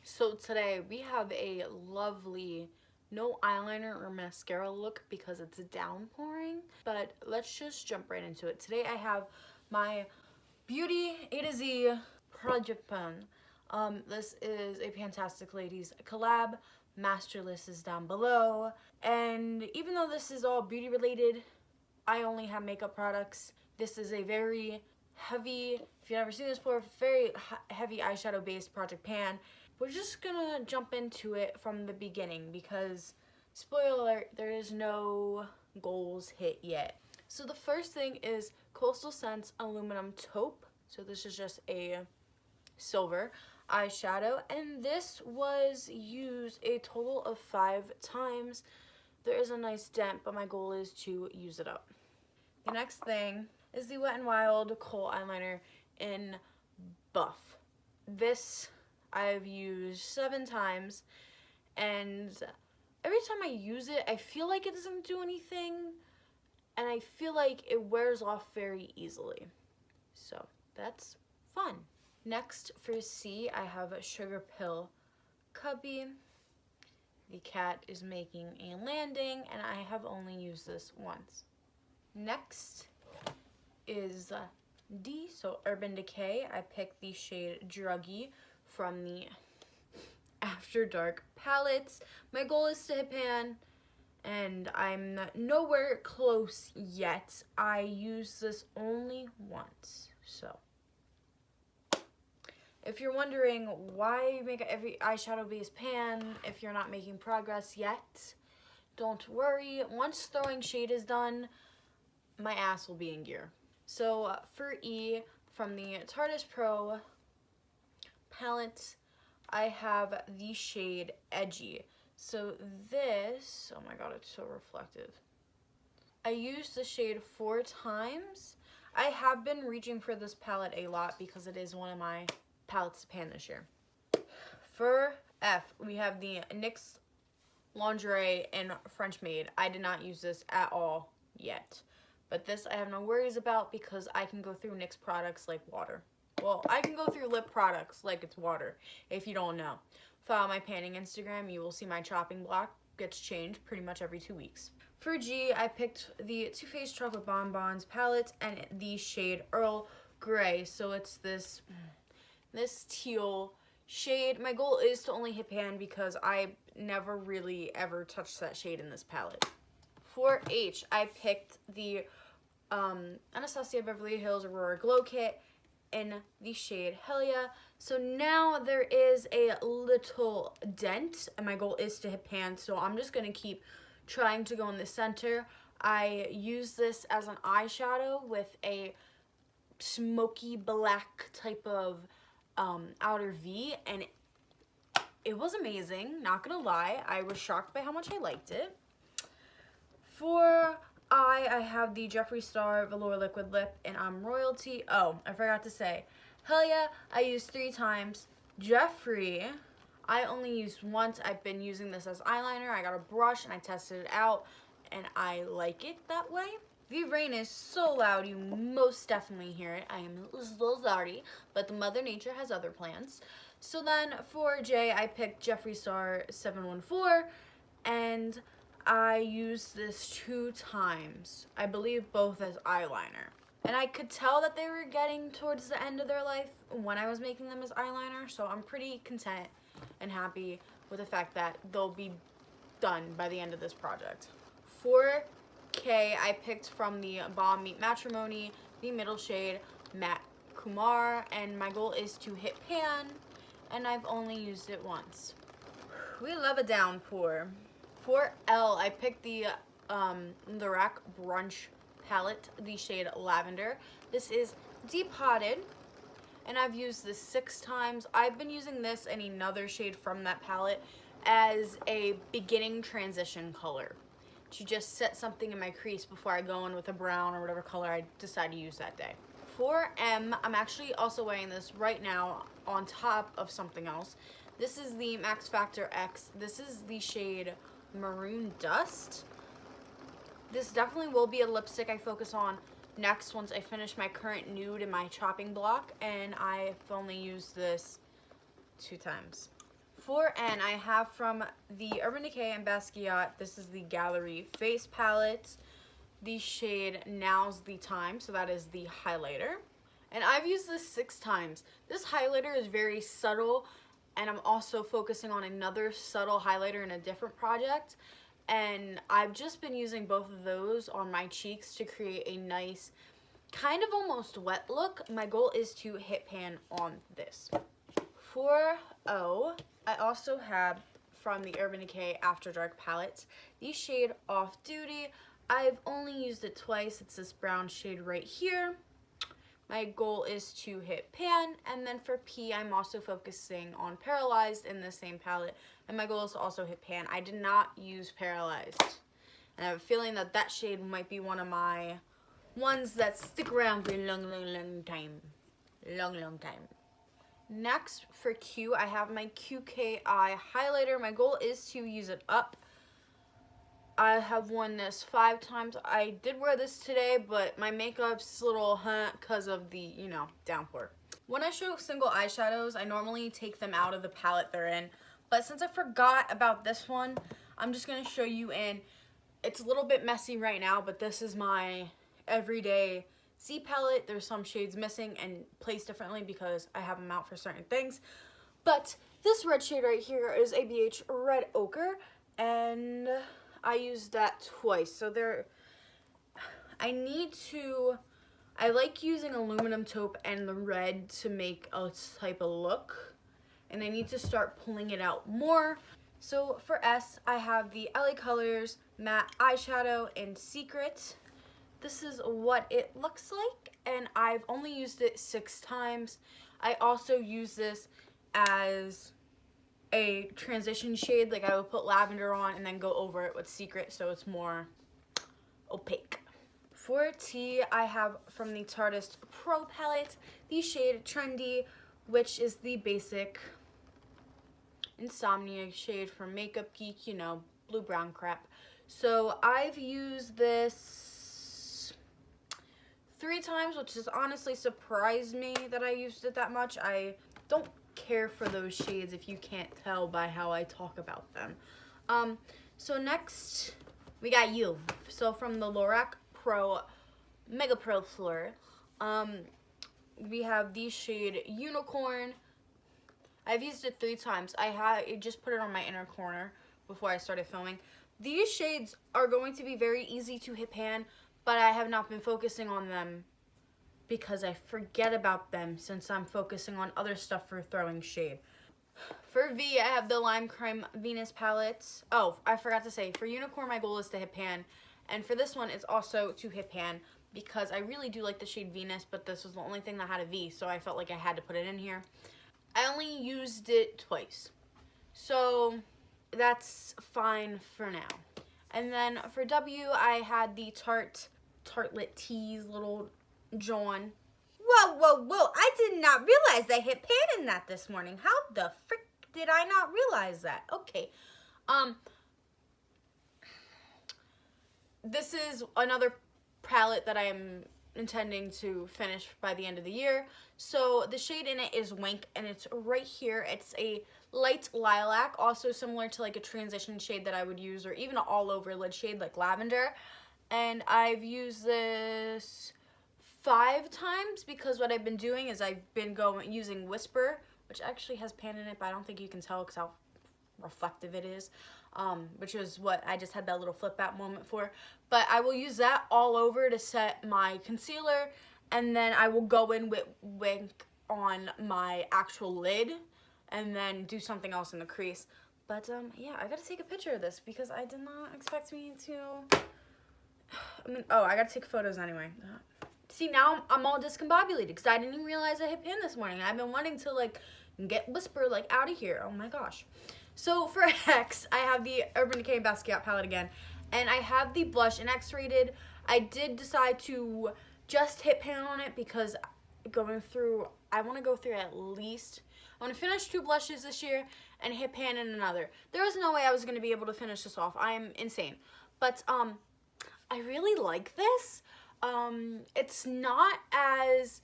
So today we have a lovely no eyeliner or mascara look because it's downpouring, but let's just jump right into it. Today I have my Beauty A to Z project pen. This is a Fantastic Ladies collab. Master list is down below. And even though this is all beauty related, I only have makeup products. This is a very heavy, if you've never seen this before, very heavy eyeshadow based project pan. We're just gonna jump into it from the beginning because, spoiler alert, there is no goals hit yet. So the first thing is Coastal Scents Aluminum Taupe. So this is just a silver eyeshadow, and this was used a total of 5 times. There is a nice dent, but my goal is to use it up. The next thing is the Wet n Wild Kohl eyeliner in Buff. This I've used 7 times, and every time I use it, I feel like it doesn't do anything, and I feel like it wears off very easily. So that's fun. Next, for C, I have a Sugarpill cubby. The cat is making a landing, and I have only used this once. Next is D, so Urban Decay. I picked the shade Druggie from the After Dark palettes. My goal is to hit pan, and I'm nowhere close yet. I used this only once, so. If you're wondering why make every eyeshadow base pan if you're not making progress yet, don't worry. Once throwing shade is done, my ass will be in gear. So for E, from the Tarte Pro palette, I have the shade Edgy. So this, oh my god, it's so reflective. I used the shade 4 times. I have been reaching for this palette a lot because it is one of my palettes to pan this year. For F, we have the NYX Lingerie in French Maid. I did not use this at all yet, but this I have no worries about because I can go through NYX products like water. Well, I can go through lip products like it's water, if you don't know. Follow my panning Instagram, you will see my chopping block gets changed pretty much every 2 weeks. For G, I picked the Too Faced Chocolate Bonbons palette and the shade Earl Grey. So it's this teal shade. My goal is to only hit pan because I never really ever touched that shade in this palette. For H, I picked the Anastasia Beverly Hills Aurora Glow Kit in the shade Helia. So now there is a little dent, and my goal is to hit pan, so I'm just going to keep trying to go in the center. I use this as an eyeshadow with a smoky black type of outer V, and it was amazing, not gonna lie. I was shocked by how much I liked it. For I have the Jeffree Star Velour Liquid Lip and I'm Royalty. Oh, I forgot to say, Helia I used 3 times. Jeffree I only used once. I've been using this as eyeliner. I got a brush and I tested it out and I like it that way. The rain is so loud, you most definitely hear it. I am so sorry, but the Mother Nature has other plans. So then for J, I picked Jeffree Star 714, and I used this 2 times. I believe both as eyeliner. And I could tell that they were getting towards the end of their life when I was making them as eyeliner, so I'm pretty content and happy with the fact that they'll be done by the end of this project. For K, I picked from the Balm Meet Matrimony, the middle shade Matte Kumar, and my goal is to hit pan, and I've only used it once. We love a downpour. For L, I picked the Lorac Brunch palette, the shade Lavender. This is depotted, and I've used this 6 times. I've been using this and another shade from that palette as a beginning transition color, to just set something in my crease before I go in with a brown or whatever color I decide to use that day. For M, I'm actually also wearing this right now on top of something else. This is the Max Factor X. This is the shade Maroon Dust. This definitely will be a lipstick I focus on next once I finish my current nude in my chopping block, and I've only used this 2 times. For N, I have from the Urban Decay and Basquiat, this is the Gallery Face Palette, the shade Now's the Time, so that is the highlighter. And I've used this 6 times. This highlighter is very subtle, and I'm also focusing on another subtle highlighter in a different project. And I've just been using both of those on my cheeks to create a nice, kind of almost wet look. My goal is to hit pan on this. For O, I also have from the Urban Decay After Dark palette the shade Off Duty. I've only used it twice. It's this brown shade right here. My goal is to hit pan, and then for P, I'm also focusing on Paralyzed in the same palette, and my goal is to also hit pan. I did not use Paralyzed, and I have a feeling that that shade might be one of my ones that stick around for a long time. Long time. Next, for Q, I have my QK eye highlighter. My goal is to use it up. I have worn this 5 times. I did wear this today, but my makeup's a little because of the, you know, downpour. When I show single eyeshadows, I normally take them out of the palette they're in. But since I forgot about this one, I'm just going to show you in. It's a little bit messy right now, but this is my everyday Z palette. There's some shades missing and placed differently because I have them out for certain things. But this red shade right here is ABH Red Ochre, and I used that twice. So I like using aluminum taupe and the red to make a type of look, and I need to start pulling it out more. So for S, I have the LA Colors Matte Eyeshadow in Secret. This is what it looks like, and I've only used it 6 times. I also use this as a transition shade, like I would put lavender on and then go over it with Secret so it's more opaque. For T, I have from the Tarteist Pro palette the shade Trendy, which is the basic insomnia shade for Makeup Geek, you know, blue-brown crap. So I've used this 3 times, which has honestly surprised me that I used it that much. I don't care for those shades if you can't tell by how I talk about them. So next we got you. So from the Lorac Mega Pro floor, we have the shade Unicorn. I've used it 3 times. I just put it on my inner corner before I started filming. These shades are going to be very easy to hit pan, but I have not been focusing on them because I forget about them since I'm focusing on other stuff for throwing shade. For V, I have the Limecrime Venus palettes. Oh, I forgot to say, for Unicorn, my goal is to hit pan. And for this one, it's also to hit pan because I really do like the shade Venus, but this was the only thing that had a V, so I felt like I had to put it in here. I only used it twice, so that's fine for now. And then for W, I had the Tarte Tease little John. Whoa, I did not realize I hit pan in that this morning. How the frick did I not realize that? Okay. This is another palette that I am intending to finish by the end of the year. So the shade in it is Wink, and it's right here. It's a light lilac, also similar to like a transition shade that I would use, or even an all over lid shade like lavender. And I've used this 5 times because what I've been doing is I've been using Whisper, which actually has pan in it, but I don't think you can tell because how reflective it is, which is what I just had that little flip out moment for. But I will use that all over to set my concealer, and then I will go in with Wink on my actual lid and then do something else in the crease. But yeah, I gotta take a picture of this because I did not expect me to. I gotta take photos anyway. See, now I'm all discombobulated because I didn't even realize I hit pan this morning. I've been wanting to like get Whisper like out of here. Oh my gosh. So for X, I have the Urban Decay Basquiat palette again, and I have the blush in X-rated. I did decide to just hit pan on it because I want to go through at least, I want to finish 2 blushes this year and hit pan in another. There was no way I was going to be able to finish this off. I am insane. But I really like this. It's not as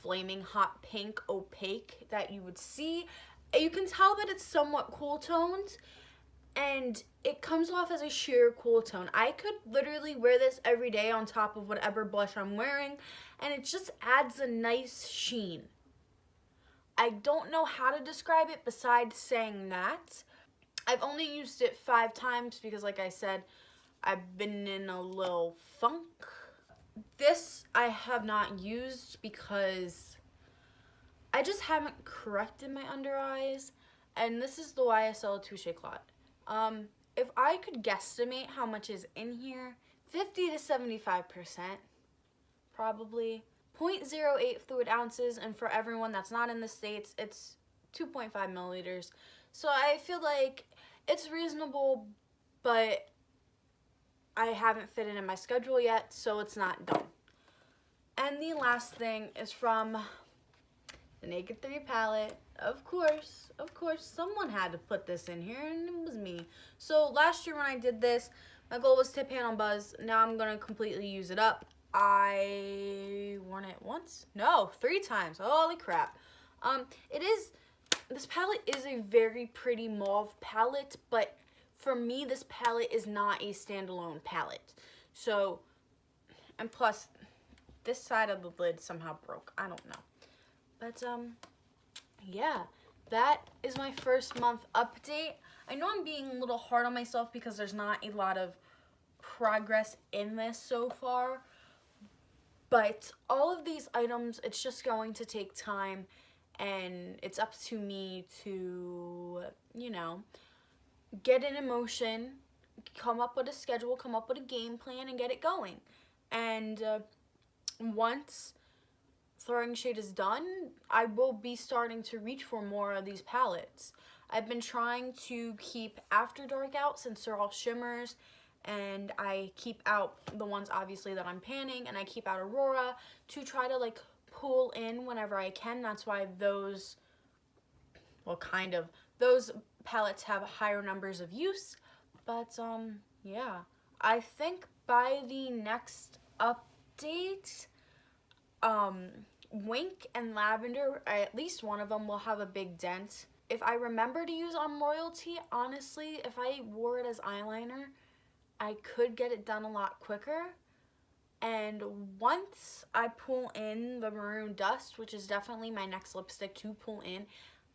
flaming hot pink opaque that you would see You can tell that it's somewhat cool toned, and it comes off as a sheer cool tone. I could literally wear this every day on top of whatever blush I'm wearing, and it just adds a nice sheen. I don't know how to describe it besides saying that. I've only used it 5 times because, like I said, I've been in a little funk. This I have not used because I just haven't corrected my under eyes, and this is the YSL Touche Clot. If I could guesstimate how much is in here, 50 to 75%, probably. 0.08 fluid ounces, and for everyone that's not in the States, it's 2.5 milliliters. So I feel like it's reasonable, but I haven't fit it in my schedule yet, so it's not done. And the last thing is from the Naked 3 palette. Of course, someone had to put this in here, and it was me. So last year when I did this, my goal was tip, hand, on buzz. Now I'm going to completely use it up. I worn it once? No, 3 times. Holy crap. This palette is a very pretty mauve palette, but for me, this palette is not a standalone palette. So, and plus, this side of the lid somehow broke. I don't know. But, yeah, that is my first month update. I know I'm being a little hard on myself because there's not a lot of progress in this so far. But all of these items, it's just going to take time, and it's up to me to, you know, get an emotion, come up with a schedule, come up with a game plan, and get it going. And once throwing shade is done, I will be starting to reach for more of these palettes. I've been trying to keep After Dark out since they're all shimmers, and I keep out the ones obviously that I'm panning, and I keep out Aurora to try to like pull in whenever I can. That's why those, well, kind of, those palettes have higher numbers of use. But yeah, I think by the next update, Wink and Lavender, at least one of them will have a big dent. If I remember to use on Royalty, honestly, if I wore it as eyeliner, I could get it done a lot quicker. And once I pull in the Maroon Dust, which is definitely my next lipstick to pull in,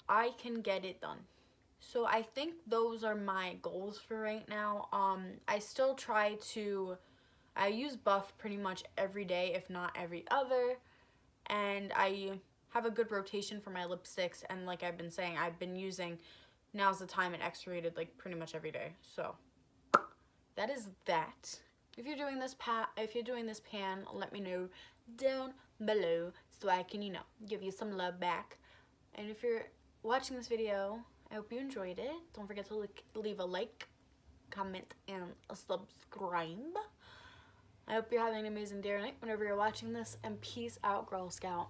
I can get it done. So I think those are my goals for right now. I still try to, I use Buff pretty much every day, if not every other. And I have a good rotation for my lipsticks, and like I've been saying, I've been using Now's the Time and X-Rated like pretty much every day. So that is that. If you're doing this pan, let me know down below so I can, you know, give you some love back. And if you're watching this video, I hope you enjoyed it. Don't forget to leave a like, comment, and a subscribe. I hope you're having an amazing day or night whenever you're watching this, and peace out, Girl Scout.